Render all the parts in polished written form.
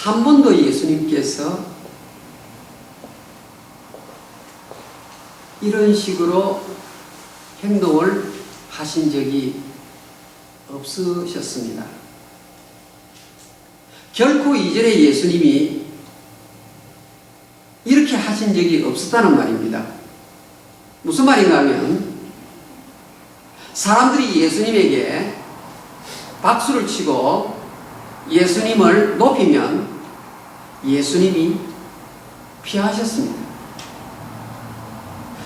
한 번도 예수님께서 이런 식으로 행동을 하신 적이 없으셨습니다. 결코 이전에 예수님이 이렇게 하신 적이 없었다는 말입니다. 무슨 말인가 하면 사람들이 예수님에게 박수를 치고 예수님을 높이면 예수님이 피하셨습니다.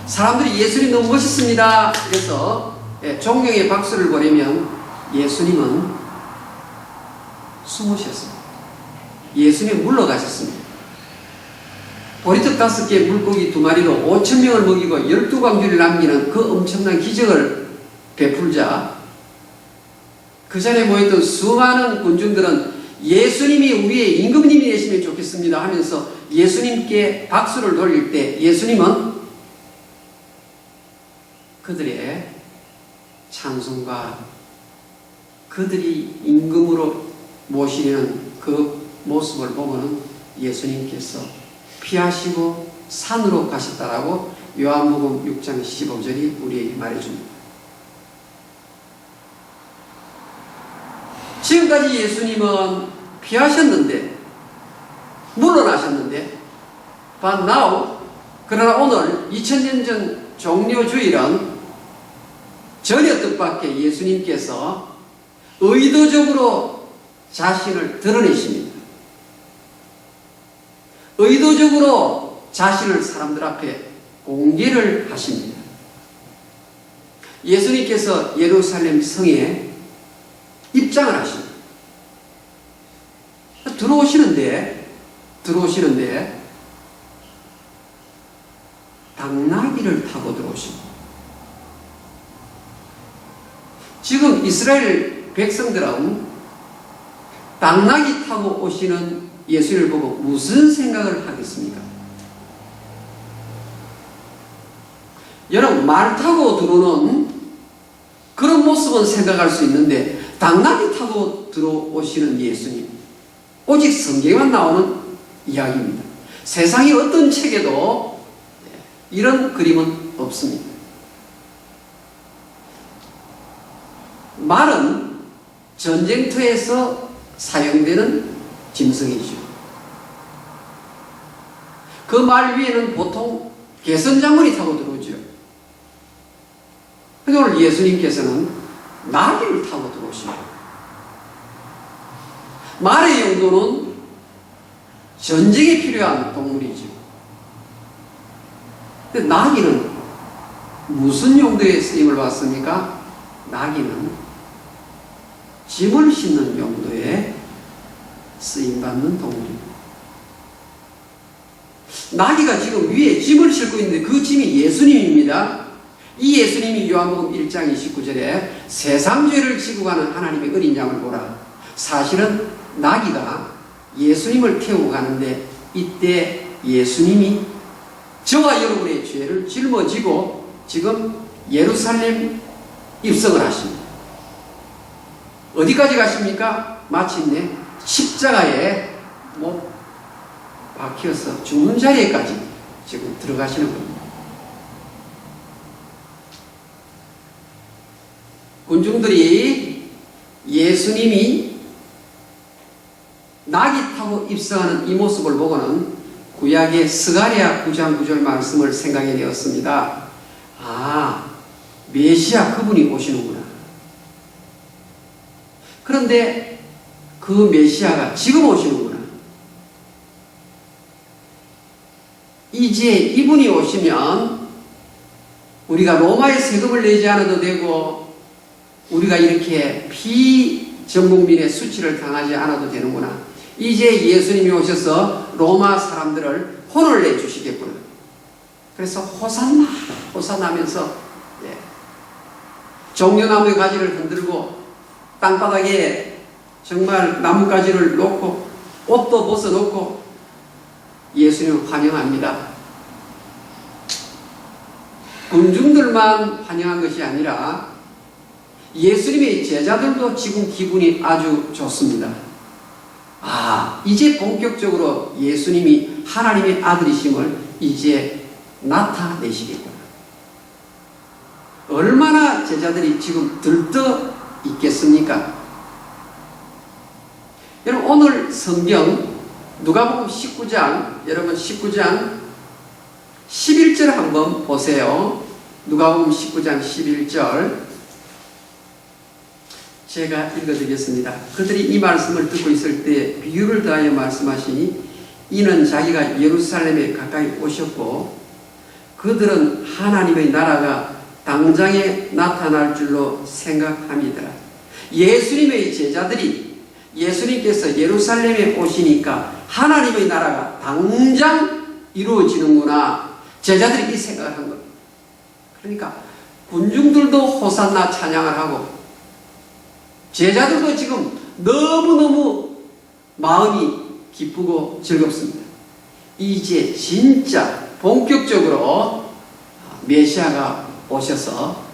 사람들이 예수님 너무 멋있습니다. 그래서 존경의 박수를 보내면 예수님은 숨으셨습니다. 예수님 물러가셨습니다. 보리떡 5개 물고기 2마리로 5,000명을 먹이고 12광주를 남기는 그 엄청난 기적을 베풀자 그 자리에 모였던 수많은 군중들은 예수님이 우리의 임금님이 되시면 좋겠습니다 하면서 예수님께 박수를 돌릴 때 예수님은 그들의 찬송과 그들이 임금으로 모시는 그 모습을 보고는 예수님께서 피하시고 산으로 가셨다라고 요한복음 6장 15절이 우리에게 말해줍니다. 지금까지 예수님은 피하셨는데 물러나셨는데 but now 그러나 오늘 2000년 전 종료주일은 전혀 뜻밖의 예수님께서 의도적으로 자신을 드러내십니다. 의도적으로 자신을 사람들 앞에 공개를 하십니다. 예수님께서 예루살렘 성에 입장을 하십니다. 들어오시는데 당나귀를 타고 들어오십니다. 지금 이스라엘 백성들은 당나귀 타고 오시는 예수를 보고 무슨 생각을 하겠습니까? 여러분, 말 타고 들어오는 그런 모습은 생각할 수 있는데 당나귀 타고 들어오시는 예수님, 오직 성경에만 나오는 이야기입니다. 세상의 어떤 책에도 이런 그림은 없습니다. 말은 전쟁터에서 사용되는 짐승이죠. 그 말 위에는 보통 개선장군이 타고 들어오죠. 근데 오늘 예수님께서는 나귀를 타고 들어오십니다. 말의 용도는 전쟁에 필요한 동물이죠. 근데 나귀는 무슨 용도의 쓰임을 받습니까? 나귀는 짐을 싣는 용도에 쓰임받는 동물입니다. 나귀가 지금 위에 짐을 싣고 있는데 그 짐이 예수님입니다. 이 예수님이 요한복음 1장 29절에 세상 죄를 지고 가는 하나님의 어린 양을 보라. 사실은 나귀가 예수님을 태우고 가는데 이때 예수님이 저와 여러분의 죄를 짊어지고 지금 예루살렘 입성을 하십니다. 어디까지 가십니까? 마침내 십자가에 못 박혀서 죽는 자리에까지 지금 들어가시는 겁니다. 군중들이 예수님이 나귀 타고 입성하는 이 모습을 보고는 구약의 스가랴 9장 9절 말씀을 생각해 내었습니다. 아, 메시아 그분이 오시는구나. 그런데 그 메시아가 지금 오시는구나. 이제 이분이 오시면 우리가 로마의 세금을 내지 않아도 되고 우리가 이렇게 비전국민의 수치를 당하지 않아도 되는구나. 이제 예수님이 오셔서 로마 사람들을 혼을 내주시겠구나. 그래서 호산나 호산나 하면서 종려나무의 가지를 흔들고 땅바닥에 정말 나뭇가지를 놓고 옷도 벗어놓고 예수님을 환영합니다. 군중들만 환영한 것이 아니라 예수님의 제자들도 지금 기분이 아주 좋습니다. 아, 이제 본격적으로 예수님이 하나님의 아들이심을 이제 나타내시겠구나. 얼마나 제자들이 지금 들떠 있겠습니까? 여러분, 오늘 성경 누가복음 19장, 여러분 19장 11절 한번 보세요. 누가복음 19장 11절 제가 읽어드리겠습니다. 그들이 이 말씀을 듣고 있을 때 비유를 더하여 말씀하시니 이는 자기가 예루살렘에 가까이 오셨고 그들은 하나님의 나라가 당장에 나타날 줄로 생각합니다. 예수님의 제자들이 예수님께서 예루살렘에 오시니까 하나님의 나라가 당장 이루어지는구나. 제자들이 이 생각을 한 겁니다. 그러니까 군중들도 호산나 찬양을 하고 제자들도 지금 너무너무 마음이 기쁘고 즐겁습니다. 이제 진짜 본격적으로 메시아가 오셔서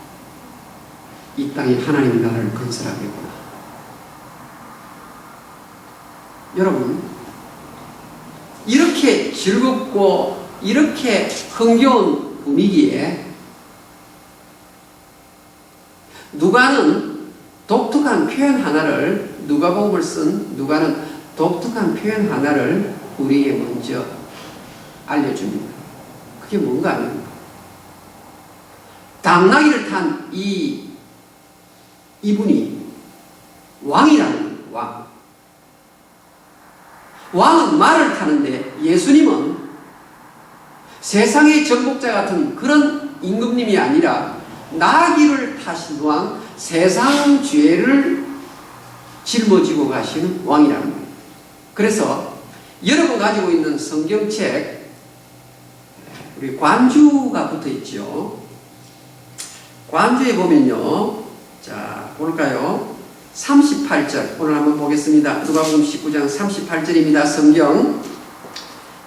이 땅에 하나님의 나라를 건설하겠구나. 여러분, 이렇게 즐겁고 이렇게 흥겨운 분위기에 누가는 독특한 표현 하나를, 누가복음을 쓴 누가는 독특한 표현 하나를 우리에게 먼저 알려줍니다. 그게 뭔가 아닙니까? 당나귀를 탄 이분이 왕이라는 왕. 왕은 말을 타는데 예수님은 세상의 정복자 같은 그런 임금님이 아니라 나귀를 타신 왕, 세상 죄를 짊어지고 가시는 왕이라는 거예요. 그래서 여러분 가지고 있는 성경책, 우리 관주가 붙어 있죠. 관주에 보면요. 자, 볼까요? 38절. 오늘 한번 보겠습니다. 누가복음 19장 38절입니다. 성경.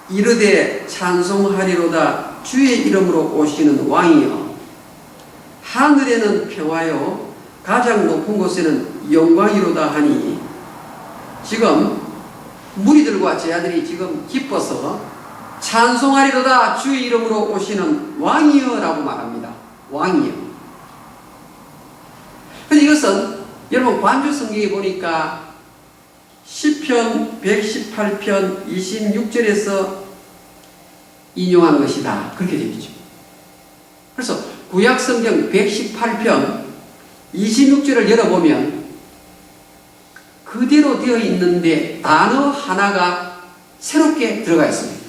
이르되 찬송하리로다 주의 이름으로 오시는 왕이여. 하늘에는 평화요 가장 높은 곳에는 영광이로다 하니, 지금 무리들과 제자들이 지금 기뻐서 찬송하리로다 주의 이름으로 오시는 왕이여 라고 말합니다. 왕이여. 근데 이것은 여러분 관주 성경에 보니까 시편 118편 26절에서 인용한 것이다. 그렇게 되어 있죠. 그래서 구약 성경 118편 26절을 열어보면 그대로 되어 있는데 단어 하나가 새롭게 들어가 있습니다.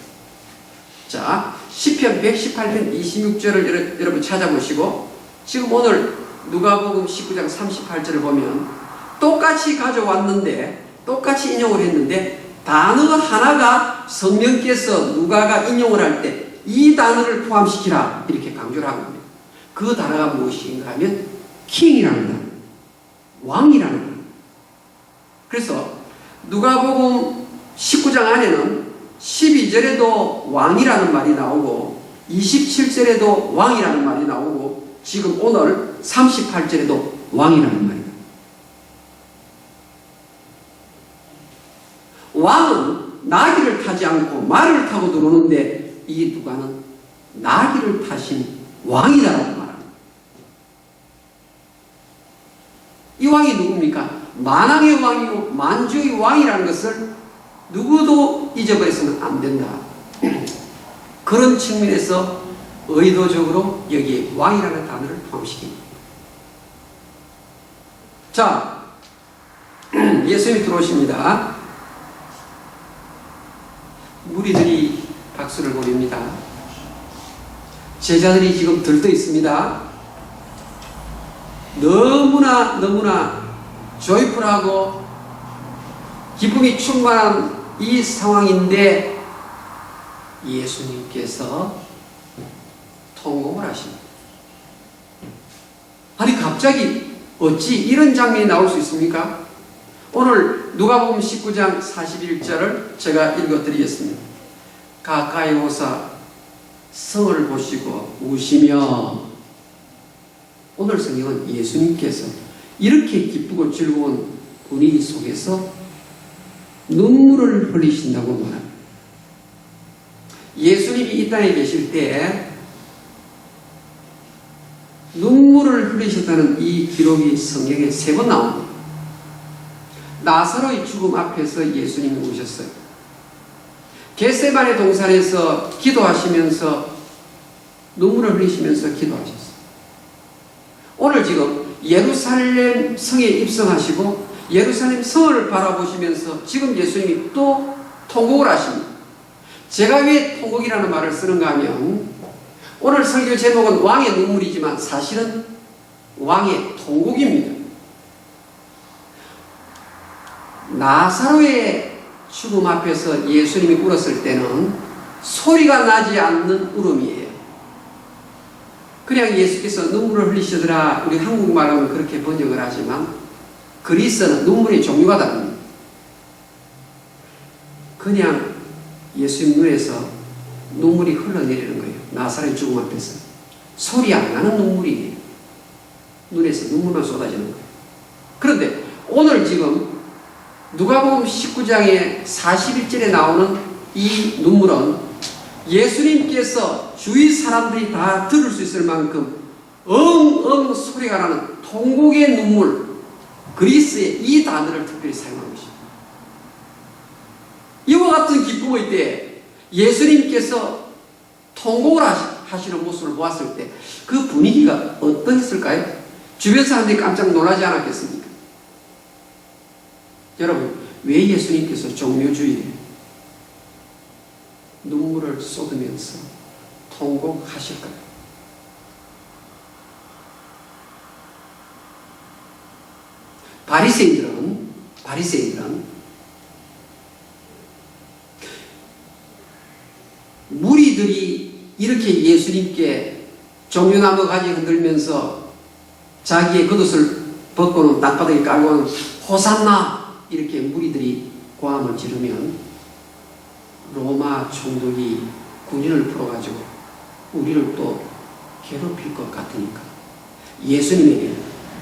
자, 시편 118편 26절을 여러분 찾아보시고, 지금 오늘 누가복음 19장 38절을 보면 똑같이 가져왔는데, 똑같이 인용을 했는데 단어 하나가 성령께서 누가가 인용을 할 때 이 단어를 포함시키라 이렇게 강조를 하고 있습니다. 그 단어가 무엇인가 하면 킹이라는 단어, 왕이라는 단어. 그래서 누가복음 19장 안에는 12절에도 왕이라는 말이 나오고 27절에도 왕이라는 말이 나오고 지금 오늘 38절에도 왕이라는 말이다. 왕은 나귀를 타지 않고 말을 타고 들어오는데 이 누가는 나귀를 타신 왕이라고 말합니다. 이 왕이 누굽니까? 만왕의 왕이고 만주의 왕이라는 것을 누구도 잊어버려서는 안 된다. 그런 측면에서 의도적으로 여기에 왕이라는 단어를 포함시킵니다. 자, 예수님이 들어오십니다. 무리들이 박수를 보냅니다. 제자들이 지금 들떠 있습니다. 너무나 조이풀하고 기쁨이 충만한 이 상황인데 예수님께서 통곡을 하십니다. 아니 갑자기 어찌 이런 장면이 나올 수 있습니까? 오늘 누가복음 19장 41절을 제가 읽어드리겠습니다. 가까이 오사 성을 보시고 우시며, 오늘 성경은 예수님께서 이렇게 기쁘고 즐거운 분위기 속에서 눈물을 흘리신다고 말합니다. 예수님이 이 땅에 계실 때 눈물을 흘리셨다는 이 기록이 성경에 3번 나옵니다. 나사로의 죽음 앞에서 예수님이 오셨어요. 겟세마네 동산에서 기도하시면서 눈물을 흘리시면서 기도하셨어요. 오늘 지금 예루살렘 성에 입성하시고 예루살렘 성을 바라보시면서 지금 예수님이 또 통곡을 하십니다. 제가 왜 통곡이라는 말을 쓰는가 하면 오늘 설교 제목은 왕의 눈물이지만 사실은 왕의 통곡입니다. 나사로의 죽음 앞에서 예수님이 울었을 때는 소리가 나지 않는 울음이에요. 그냥 예수께서 눈물을 흘리시더라, 우리 한국말로는 그렇게 번역을 하지만 그리스어는 눈물의 종류가 다릅니다. 그냥 예수님 눈에서 눈물이 흘러내리는 거예요. 나사로의 죽음 앞에서. 소리 안 나는 눈물이에요. 눈에서 눈물만 쏟아지는 거예요. 그런데 오늘 지금 누가복음 19장의 41절에 나오는 이 눈물은 예수님께서 주위 사람들이 다 들을 수 있을 만큼 엉엉 소리가 나는 통곡의 눈물, 그리스의 이 단어를 특별히 사용한 것입니다. 이와 같은 기쁨의 때에 예수님께서 통곡을 하시는 모습을 보았을 때 그 분위기가 어떠했을까요? 주변 사람들이 깜짝 놀라지 않았겠습니까? 여러분, 왜 예수님께서 종료주일에 눈물을 쏟으면서 통곡하실까요? 바리새인들은 무리들이 이렇게 예수님께 종려나무 가지 흔들면서 자기의 겉옷을 벗고는 땅바닥에 깔고는 호산나 이렇게 무리들이 고함을 지르면 로마 총독이 군인을 풀어가지고 우리를 또 괴롭힐 것 같으니까 예수님에게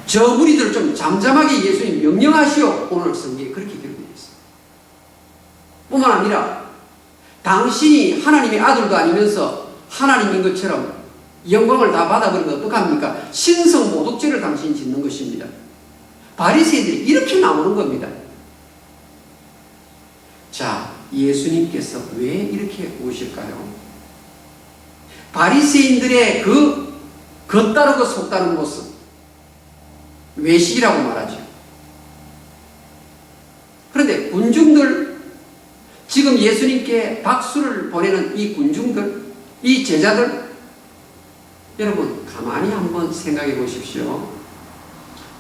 저 무리들 좀 잠잠하게 예수님 명령하시오. 오늘 성경에 그렇게 기록되어 있어요. 뿐만 아니라 당신이 하나님의 아들도 아니면서 하나님인 것처럼 영광을 다 받아버리면 어떡합니까? 신성모독죄를 당신이 짓는 것입니다. 바리새인들이 이렇게 나오는 겁니다. 자, 예수님께서 왜 이렇게 오실까요? 바리새인들의 그 겉다르고 속다른 모습, 외식이라고 말하죠. 그런데 군중들, 지금 예수님께 박수를 보내는 이 군중들, 이 제자들, 여러분 가만히 한번 생각해 보십시오.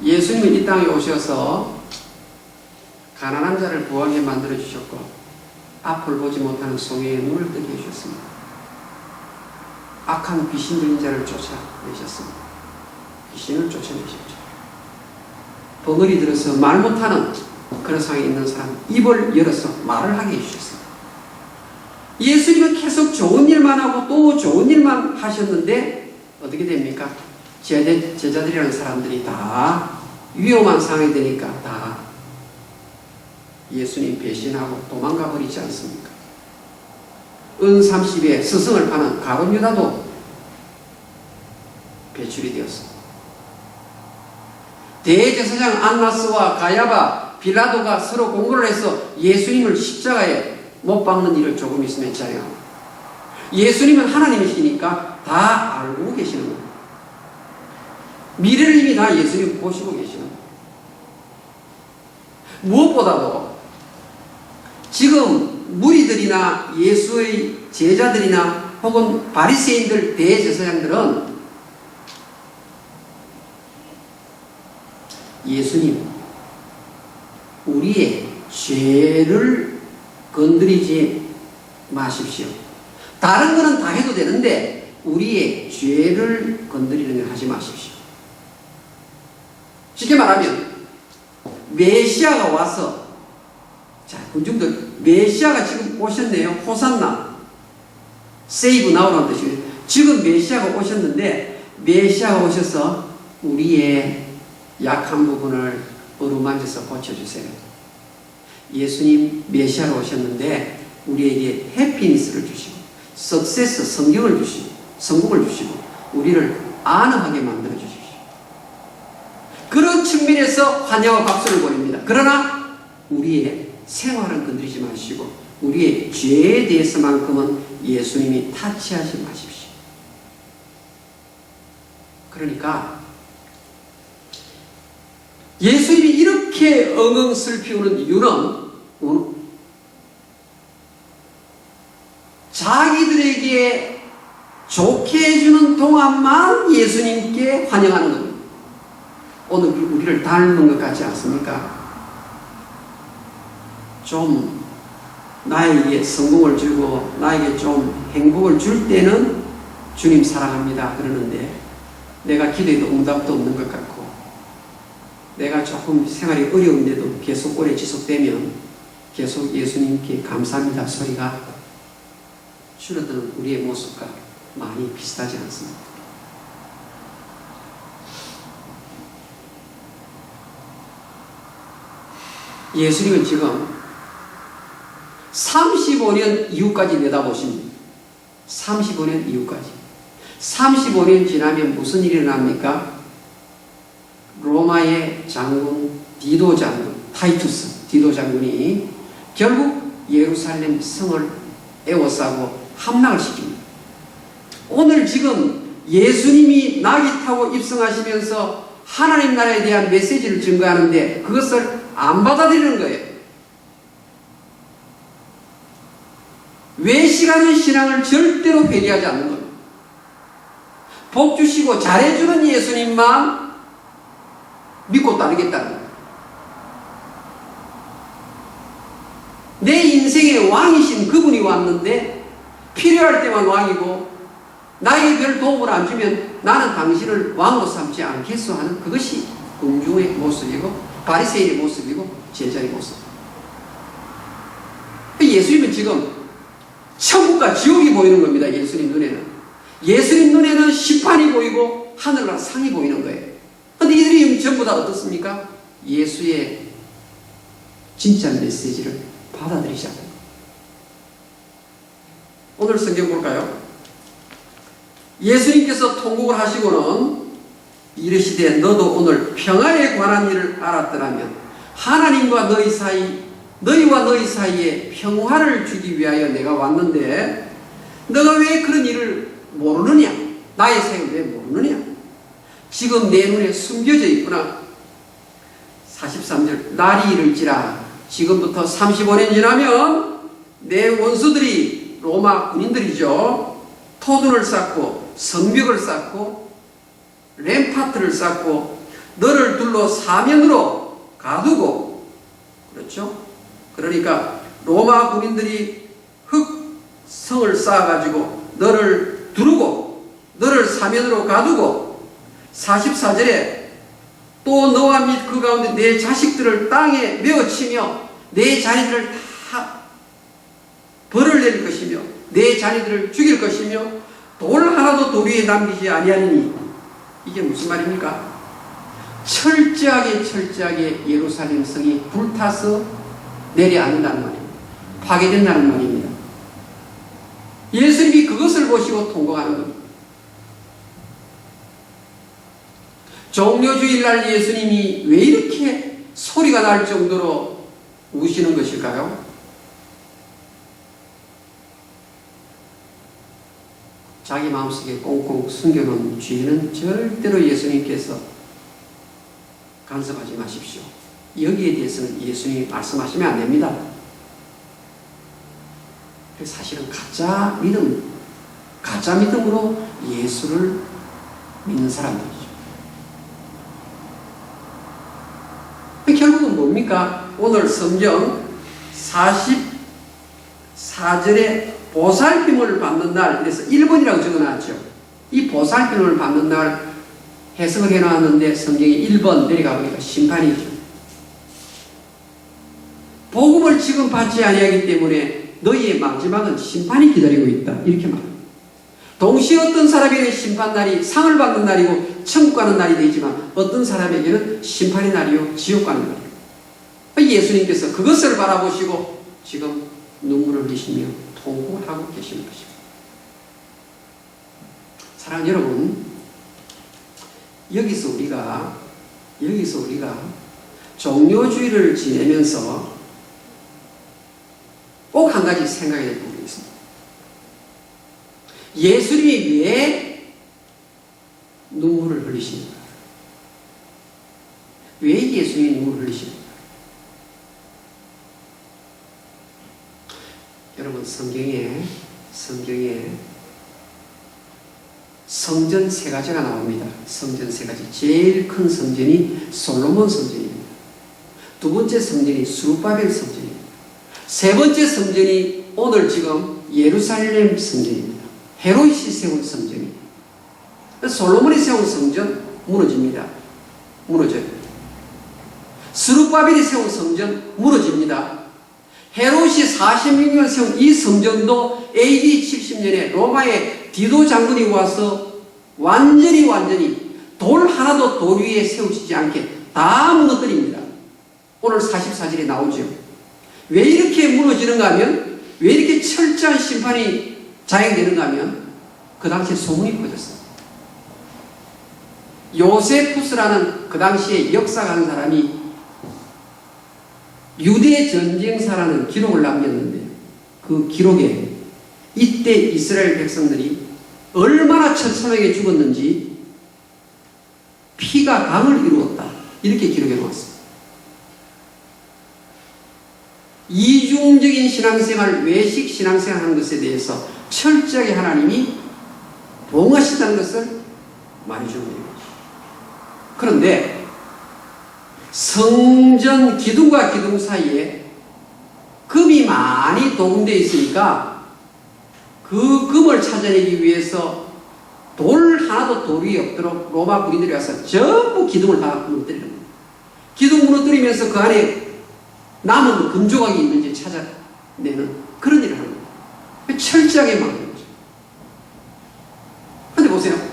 예수님이 이 땅에 오셔서 가난한 자를 부하게 만들어 주셨고 앞을 보지 못하는 소녀의 눈을 뜨게 해주셨습니다. 악한 귀신 들린 자를 쫓아내셨습니다. 귀신을 쫓아내셨죠. 벙어리 들어서 말 못하는 그런 상황에 있는 사람 입을 열어서 말을 하게 해주셨습니다. 예수님은 계속 좋은 일만 하고 또 좋은 일만 하셨는데 어떻게 됩니까? 제자들이라는 사람들이 다 위험한 상황이 되니까 다 예수님 배신하고 도망가 버리지 않습니까? 은 30에 스승을 파는 가룟 유다도 배출이 되었습니다. 대제사장 안나스와 가야바, 빌라도가 서로 공고를 해서 예수님을 십자가에 못 박는 일을 조금 있으면 자행합니다. 예수님은 하나님이시니까 다 알고 계시는 거예요. 미래를 이미 다 예수님 보시고 계시는 거예요. 무엇보다도 지금 무리들이나 예수의 제자들이나 혹은 바리새인들 대제사장들은 예수님, 우리의 죄를 건드리지 마십시오. 다른 거는 다 해도 되는데 우리의 죄를 건드리는 걸 하지 마십시오. 쉽게 말하면 메시아가 와서, 자, 군중들, 메시아가 지금 오셨네요. 호산나, 세이브 나오라는 뜻이에요. 지금 메시아가 오셨는데 메시아가 오셔서 우리의 약한 부분을 어루만져서 고쳐주세요. 예수님 메시아로 오셨는데 우리에게 해피니스를 주시고 석세스 성경을 주시고 성공을 주시고 우리를 안하게 만들어 주십시오. 그런 측면에서 환영과 박수를 보냅니다. 그러나 우리의 생활은 건드리지 마시고 우리의 죄에 대해서만큼은 예수님이 타치하지 마십시오. 그러니까 예수님이 이렇게 엉엉 슬피우는 이유는 자기들에게 좋게 해주는 동안만 예수님께 환영하는 겁니다. 오늘 우리를 닮은 것 같지 않습니까? 좀 나에게 성공을 주고 나에게 좀 행복을 줄 때는 주님 사랑합니다 그러는데 내가 기도해도 응답도 없는 것 같고 내가 조금 생활이 어려운데도 계속 오래 지속되면 계속 예수님께 감사합니다 소리가 줄어드는 우리의 모습과 많이 비슷하지 않습니다. 예수님은 지금 35년 이후까지 내다보십니다. 35년 이후까지. 35년 지나면 무슨 일이 일어납니까? 로마의 장군 디도 장군, 타이투스 디도 장군이 결국 예루살렘 성을 에워싸고 함락을 시킵니다. 오늘 지금 예수님이 나귀 타고 입성하시면서 하나님 나라에 대한 메시지를 증거하는데 그것을 안 받아들이는 거예요. 외식하는 신앙을 절대로 회개하지 않는 거예요. 복 주시고 잘해주는 예수님만 믿고 따르겠다는 거예요. 내 인생의 왕이신 그분이 왔는데 필요할 때만 왕이고 나에게 별 도움을 안 주면 나는 당신을 왕으로 삼지 않겠소 하는 그것이 공중의 모습이고 바리새인의 모습이고 제자의 모습. 예수님은 지금 천국과 지옥이 보이는 겁니다. 예수님 눈에는. 예수님 눈에는 심판이 보이고 하늘과 상이 보이는 거예요. 그런데 이들이 전부 다 어떻습니까? 예수의 진짜 메시지를 받아들이지 않는 거예요. 오늘 성경 볼까요? 예수님께서 통곡을 하시고는 이르시되 너도 오늘 평화에 관한 일을 알았더라면 하나님과 너희와 너희 사이에 평화를 주기 위하여 내가 왔는데 너가 왜 그런 일을 모르느냐? 나의 생을 왜 모르느냐? 지금 내 눈에 숨겨져 있구나. 43절 날이 이를지라 지금부터 35년 지나면 내 원수들이 로마 군인들이죠. 토둔을 쌓고 성벽을 쌓고 램파트를 쌓고 너를 둘러 사면으로 가두고 그렇죠? 그러니까 로마 군인들이 흙성을 쌓아가지고 너를 두르고 너를 사면으로 가두고 44절에 또 너와 및 그 가운데 내 자식들을 땅에 메어치며 내 자녀들을 다 벌을 내릴 것이며 내 자녀들을 죽일 것이며 돌 하나도 돌 위에 남기지 아니하리니 이게 무슨 말입니까? 철저하게 예루살렘 성이 불타서 내려앉는다는 말입니다. 파괴된다는 말입니다. 예수님이 그것을 보시고 통곡하는 겁니다. 종료주일날 예수님이 왜 이렇게 소리가 날 정도로 우시는 것일까요? 자기 마음속에 꽁꽁 숨겨놓은 죄는 절대로 예수님께서 간섭하지 마십시오. 여기에 대해서는 예수님이 말씀하시면 안 됩니다. 사실은 가짜 믿음으로 예수를 믿는 사람들이죠. 결국은 뭡니까? 오늘 성경 44절에 보살핌을 받는 날, 그래서 1번이라고 적어놨죠. 이 보살핌을 받는 날 해석을 해놨는데 성경이 1번 내려가 보니까 심판이죠. 복음을 지금 받지 아니하기 때문에 너희의 마지막은 심판이 기다리고 있다. 이렇게 말합니다. 동시에 어떤 사람에게는 심판날이 상을 받는 날이고 천국 가는 날이 되지만 어떤 사람에게는 심판의 날이요 지옥 가는 날이에요. 예수님께서 그것을 바라보시고 지금 눈물을 흘리시며 통곡을 하고 계시는 것입니다. 사랑하는 여러분, 여기서 우리가 종료주의를 지내면서 꼭 한 가지 생각해야 될 부분이 있습니다. 예수님이 왜 눈물을 흘리십니까? 왜 예수님이 눈물을 흘리십니까? 여러분, 성경에 성전 세 가지가 나옵니다. 성전 세 가지. 제일 큰 성전이 솔로몬 성전입니다. 두 번째 성전이 스룹바벨 성전입니다. 세 번째 성전이 오늘 지금 예루살렘 성전입니다. 헤롯이 세운 성전입니다. 솔로몬이 세운 성전 무너집니다. 무너져요. 스룹바벨이 세운 성전 무너집니다. 헤롯이 46년 세운 이 성전도 AD 70년에 로마의 디도 장군이 와서 완전히 돌 하나도 돌 위에 세우지 않게 다 무너뜨립니다. 오늘 44절에 나오죠. 왜 이렇게 무너지는가 하면, 왜 이렇게 철저한 심판이 자행되는가 하면 그 당시에 소문이 퍼졌어요. 요세푸스라는 그 당시에 역사가는 사람이 유대 전쟁사라는 기록을 남겼는데, 그 기록에 이때 이스라엘 백성들이 얼마나 천천하게 죽었는지 피가 강을 이루었다, 이렇게 기록해 놓았습니다. 이중적인 신앙생활, 외식 신앙생활 하는 것에 대해서 철저하게 하나님이 봉하신다는 것을 말해주는 거예요. 그런데 성전 기둥과 기둥 사이에 금이 많이 도금되어 있으니까 그 금을 찾아내기 위해서 돌 하나도 돌 위에 없도록 로마 군인들이 와서 전부 기둥을 다 무너뜨리는 거예요. 기둥 무너뜨리면서 그 안에 남은 금조각이 있는지 찾아내는 그런 일을 하는 거예요. 철저하게 막는 거죠. 그런데 보세요.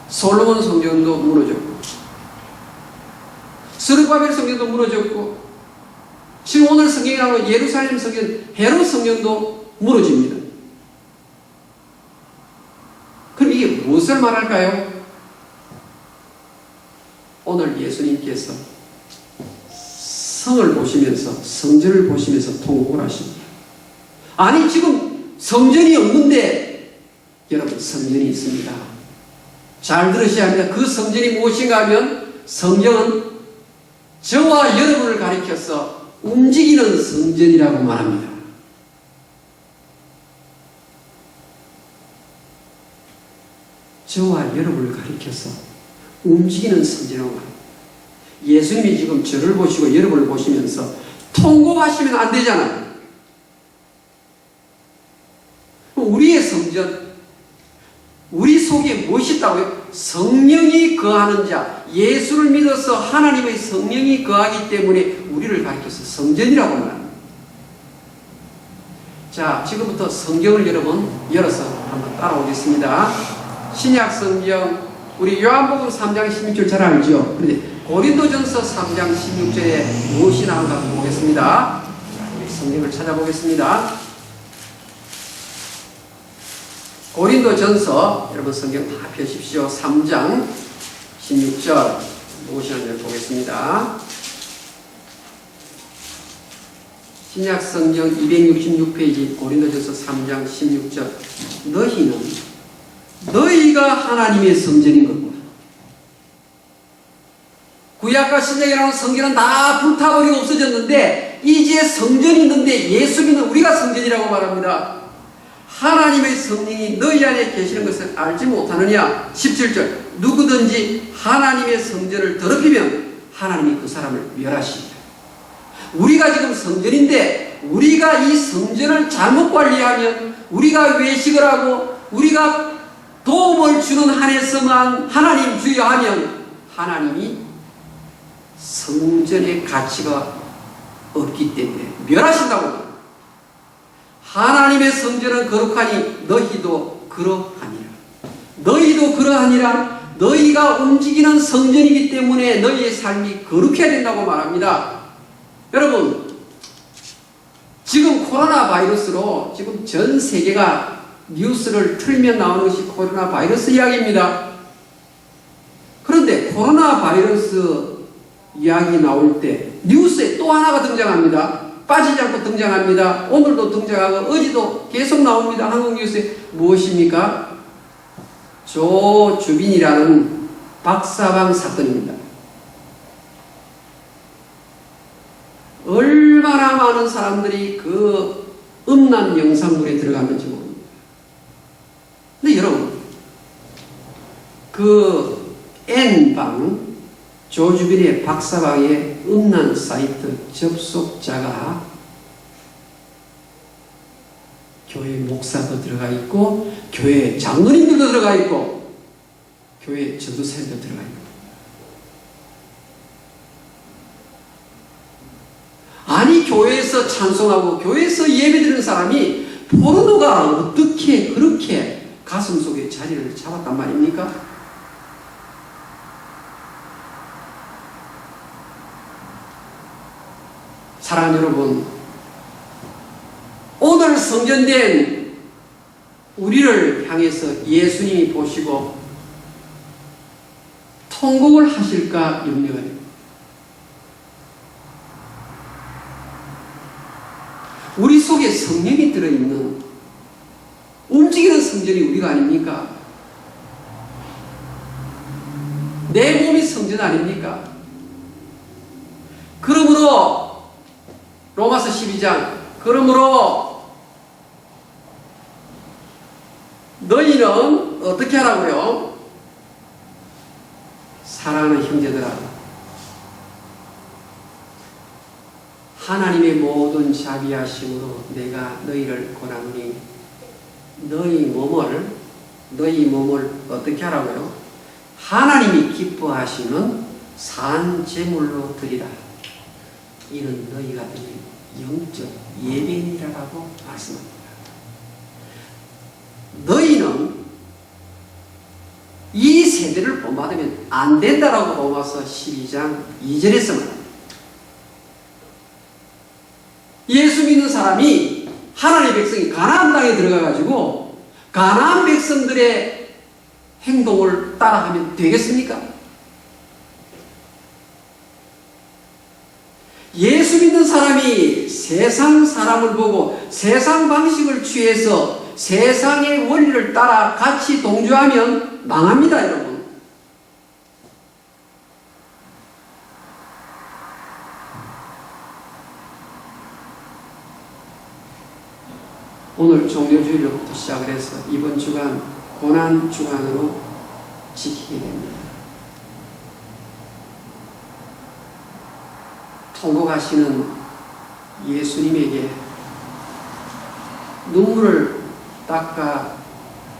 솔로몬 성전도 무너졌고, 스룹바벨 성전도 무너졌고, 지금 오늘 성경에 나오는 예루살렘 성전, 헤롯 성전도 무너집니다. 그럼 이게 무엇을 말할까요? 오늘 예수님께서 성을 보시면서, 성전을 보시면서 통곡을 하십니다. 아니, 지금 성전이 없는데, 여러분, 성전이 있습니다. 잘 들으셔야 합니다. 그 성전이 무엇인가 하면, 성경은 저와 여러분을 가리켜서 움직이는 성전이라고 말합니다. 저와 여러분을 가리켜서 움직이는 성전이라고 말합니다. 예수님이 지금 저를 보시고 여러분을 보시면서 통곡하시면 안 되잖아요. 우리의 성전, 우리 속에 무엇이 있다고요? 성령이 거하는 자, 예수를 믿어서 하나님의 성령이 거하기 때문에 우리를 가리켜서 성전이라고 말합니다. 자, 지금부터 성경을 여러분 열어서 한번 따라오겠습니다. 신약 성경, 우리 요한복음 3장 16절 잘 알죠? 그런데 고린도전서 3장 16절에 무엇이 나온가 보겠습니다. 우리 성경을 찾아보겠습니다. 고린도전서, 여러분 성경 다 펴십시오. 3장 16절 무엇이 나온지 보겠습니다. 신약 성경 266페이지 고린도전서 3장 16절. 너희가 하나님의 성전인 것과, 구약과 신약에 나오는 성전은 다 불타버리고 없어졌는데 이제 성전이 있는데 예수 믿는 우리가 성전이라고 말합니다. 하나님의 성령이 너희 안에 계시는 것을 알지 못하느냐? 17절. 누구든지 하나님의 성전을 더럽히면 하나님이 그 사람을 멸하십니다. 우리가 지금 성전인데 우리가 이 성전을 잘못 관리하면, 우리가 외식을 하고 우리가 도움을 주는 한에서만 하나님 주여 하면 하나님이 성전의 가치가 없기 때문에 멸하신다고 합니다. 하나님의 성전은 거룩하니 너희도 그러하니라. 너희도 그러하니라. 너희가 움직이는 성전이기 때문에 너희의 삶이 거룩해야 된다고 말합니다. 여러분, 지금 코로나 바이러스로 지금 전 세계가 뉴스를 틀면 나오는 것이 코로나 바이러스 이야기입니다. 그런데 코로나 바이러스 이야기 나올 때 뉴스에 또 하나가 등장합니다. 빠지지 않고 등장합니다. 오늘도 등장하고 어제도 계속 나옵니다. 한국 뉴스에 무엇입니까? 조주빈이라는 박사방 사건입니다. 얼마나 많은 사람들이 그 음란 영상물에 들어갔는지 모릅니다. 근데 여러분, 그 N방, 조주빈의 박사방의 음란 사이트 접속자가 교회 목사도 들어가 있고, 교회 장로님들도 들어가 있고, 교회 전도사님도 들어가 있고. 아니, 교회에서 찬송하고 교회에서 예배드리는 사람이 포르노가 어떻게 그렇게 가슴 속에 자리를 잡았단 말입니까? 사랑하는 여러분, 오늘 성전된 우리를 향해서 예수님이 보시고 통곡을 하실까 염려가 됩니다. 우리 속에 성령이 들어있는 움직이는 성전이 우리가 아닙니까? 내 몸이 성전 아닙니까? 그러므로 로마서 12장, 그러므로 너희는 어떻게 하라고요? 사랑하는 형제들아, 하나님의 모든 자비하심으로 내가 너희를 권하노니 너희 몸을 어떻게 하라고요? 하나님이 기뻐하시는 산 제물로 드리라. 이는 너희가 드린 영적 예배니라라고 말씀합니다. 너희는 이 세대를 본받으면 안 된다라고 로마서 12장 2절에서 말합니다. 예수 믿는 사람이 하나님의 백성이 가나안 땅에 들어가가지고 가나안 백성들의 행동을 따라하면 되겠습니까? 예수 믿는 사람이 세상 사람을 보고 세상 방식을 취해서 세상의 원리를 따라 같이 동조하면 망합니다, 여러분. 오늘 종료주일로부터 시작을 해서 이번 주간 고난 주간으로 지키게 됩니다. 통곡하시는 예수님에게 눈물을 닦아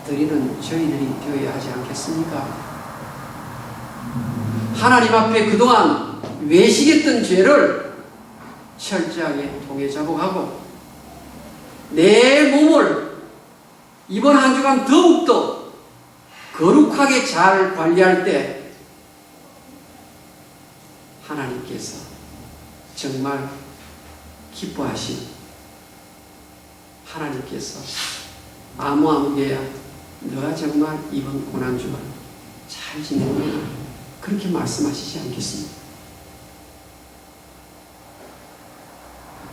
드리는 저희들이 되어야 하지 않겠습니까? 하나님 앞에 그동안 외식했던 죄를 철저하게 통해 자복하고 내 몸을 이번 한 주간 더욱더 거룩하게 잘 관리할 때 하나님께서 정말 기뻐하시는 하나님께서 아무개야 너가 정말 이번 고난주간 잘 지내구나 그렇게 말씀하시지 않겠습니까?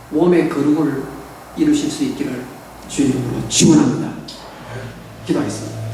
몸의 거룩을 이루실 수 있기를 주님으로 축원합니다. 기도하겠습니다.